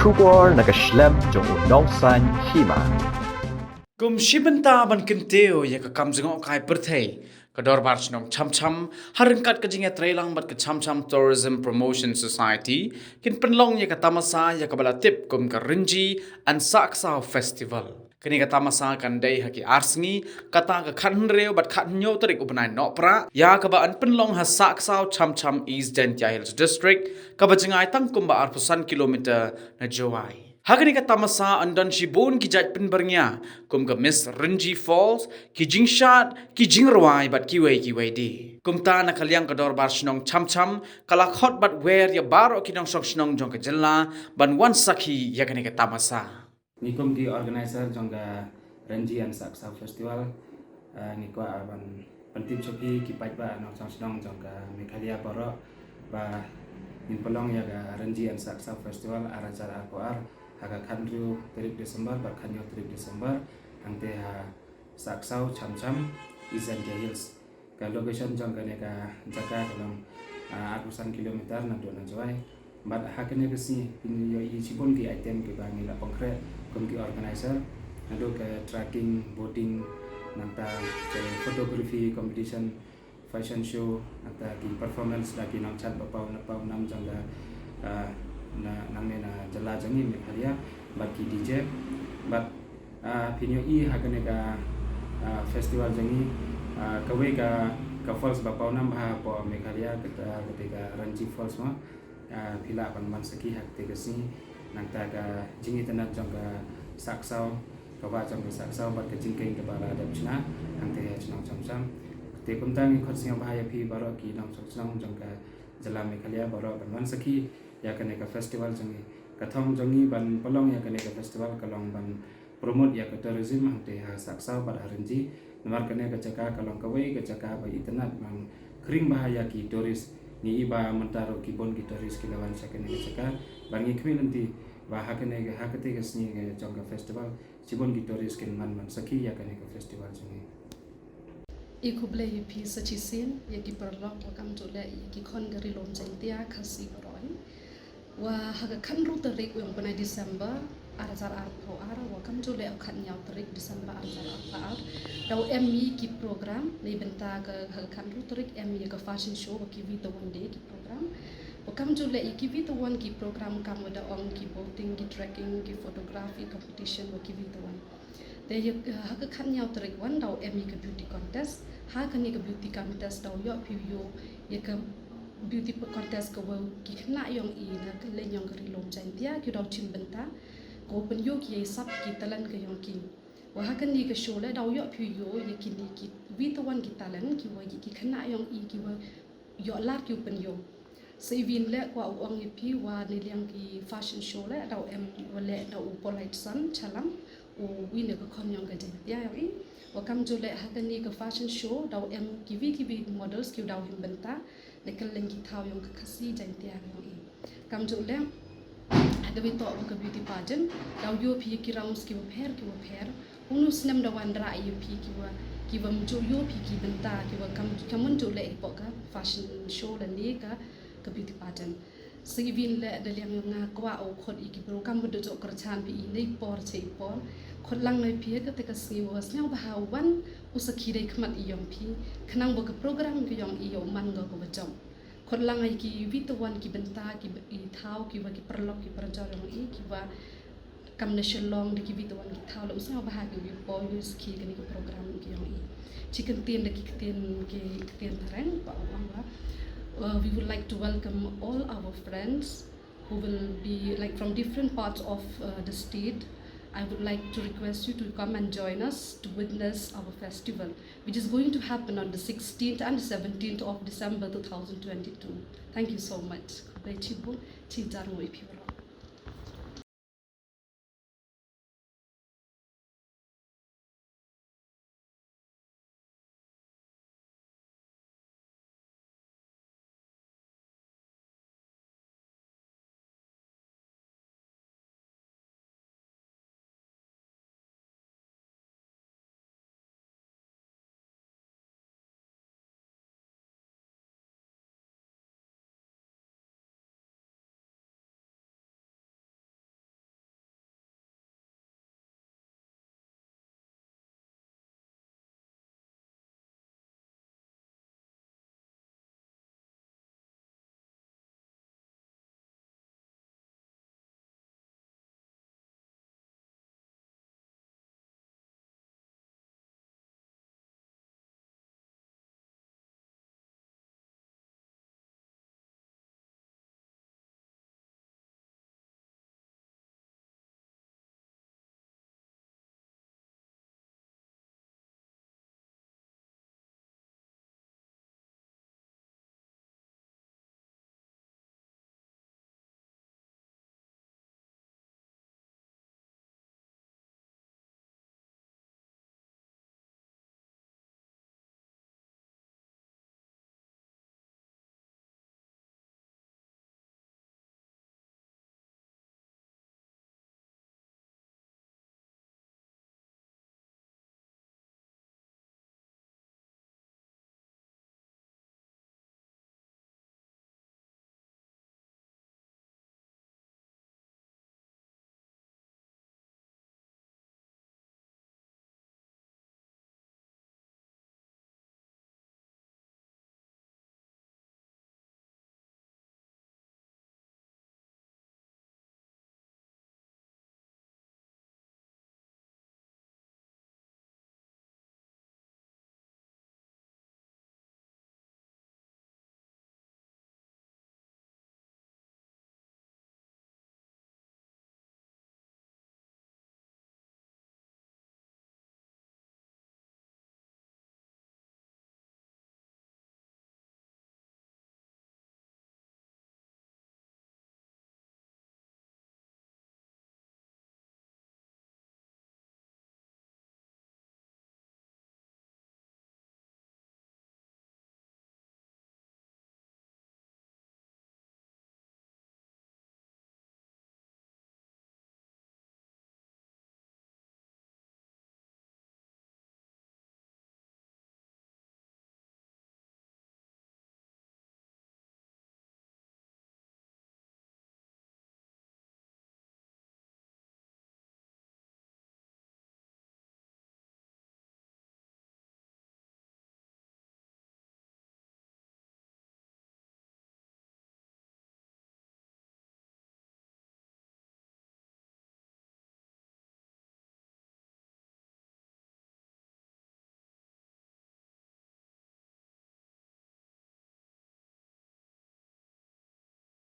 Schubor nakaslem jong unongsan hima. Kum shibenta ban kinteo ya ka kamjingo kai perthei kador bar chnong cham cham harangkat ka jinga trailang bat ka cham cham tourism promotion society kin penlong ya ka tamasa ya ka bala tip kum ka rinji an saksa festival kini ka tamasa kan dei haki arsngi kata ka khan reo bat khat nyo tarik upanai no pra ya ka ba an penlong ha saksa cham cham east dentia hills district ka ba jingai tang kum ba arpusan kilometer na jowai Hagani ka tamasa andan shibun ki jat penbernya kum ka miss Rinji Falls ki jingshat ki jingrawai bat kiwei di kum ta na kalyang ka dor bar shnong cham cham kala khot bat wer ya baro ki nong sok shnong jong ka jilla ban wan sakhi yagani ka tamasa ni kum ki organizer jong ka Rinji and Saksa Festival ni ko ban pentip choki ki pai ba nong shnong jong ka Meghalaya baro ba ni pelong ya ka Rinji and Saksa Festival aracara akwar haga khandru 3 Desember ba khanyo 3 Desember angte ha saksau cham cham East Hills ka location jong ka ne ka jaga dalam atusan kilometer na do na jawai but hakene besi pin yo i sibon ki item ke bangi la konkret kom ki organizer ado ke tracking boating nanta ke photography competition fashion show nanta ki performance lagi nang chat bapau nam jangga na namena jala jangi Meghalaya bagi DJ but pinyo i hagane ka festival jangi kawe ka falls bapau nam ha po Meghalaya ketika Rinji Falls ma pila ban mansaki hak te kasi nangta ka jingi tanat jangga saksau kawa jangga saksau bat ka jingkeng ke bala adapchna angte chnong cham cham te kumtang khot singa bahaya pi baro ki nang chong jangga jala Meghalaya baro ban mansaki ya kene ka festival jangi kathong jangi ban polong ya kene ka festival kalong ban promote ya ka tourism hangte ha saksa bar Rinji namar kene ka jaka kalong kawai ka jaka ba itanat mang kring bahaya ki tourist ni iba mentaro ki bon ki tourist ki lawan sa kene ka jaka bangi kmi nanti ba ha kene ka hakate ka sni ka jongka festival sibon ki tourist kin man saki ya kene ka festival jangi ikuble yupi sachisin yaki perlok wakam tole yaki kon gari lom jantia khasi roy wa haga khanru tarik yang pada Desember arajar arpo ara wakam tole khan yaw tarik Desember arajar arpo daw ME ki program nei benta ka haga khanru tarik ME ka fashion show ki vita one day ki program wakam tole ki vita one ki program kam wada ong ki boating ki trekking ki photography competition wa ki vita one de haga khan yaw tarik one daw ME ka beauty contest ha kani ka beauty contest daw yo piu ye ka beauty contest ko ki khna yong I na ka le yong ka rilom jantia ki daw chim benta ko pen yo ki sap ki talan ka yong ki wa ha kani ka show le daw yo piu yo ye ki ni ki vita one ki talan ki wa ki khna yong I ki wa yo lar ki pen yo se vin le kwa ong I pi wa ni liang ki fashion show le daw em wale daw polite sun chalam o win ka kon yong ka jantia yo I wakam jole hakani ka fashion show daw em kivi models ki daw him benta nekal lengi thaw yong ka khasi jantia yong I kam jole hagabi to ka beauty pageant daw yo phi ki rounds ki pher unu snam daw andra yo phi ki wa mjo yo phi ki benta ki wa kam jole ipo ka fashion show la ni ka beauty pageant sigivin le daliang nga kwa o khot I ki program bu do kar chan bi nei por chei por khot lang nei phi ka te ka si was nyang ba hawan usakhi dei khmat I yong phi khnang bo ka program ki yong I yo man go ko bachom khot lang ai ki vita one ki benta ki I thau ki wa ki perlok ki perjor yong I ki wa kam na shalong de ki vita one ki thau lo sa ba ha ki po use ki ni ko program ki yong I chicken tin de ki tin tarang ba wa we would like to welcome all our friends who will be like from different parts of the state. I would like to request you to come and join us to witness our festival, which is going to happen on the 16th and 17th of December 2022. Thank you so much.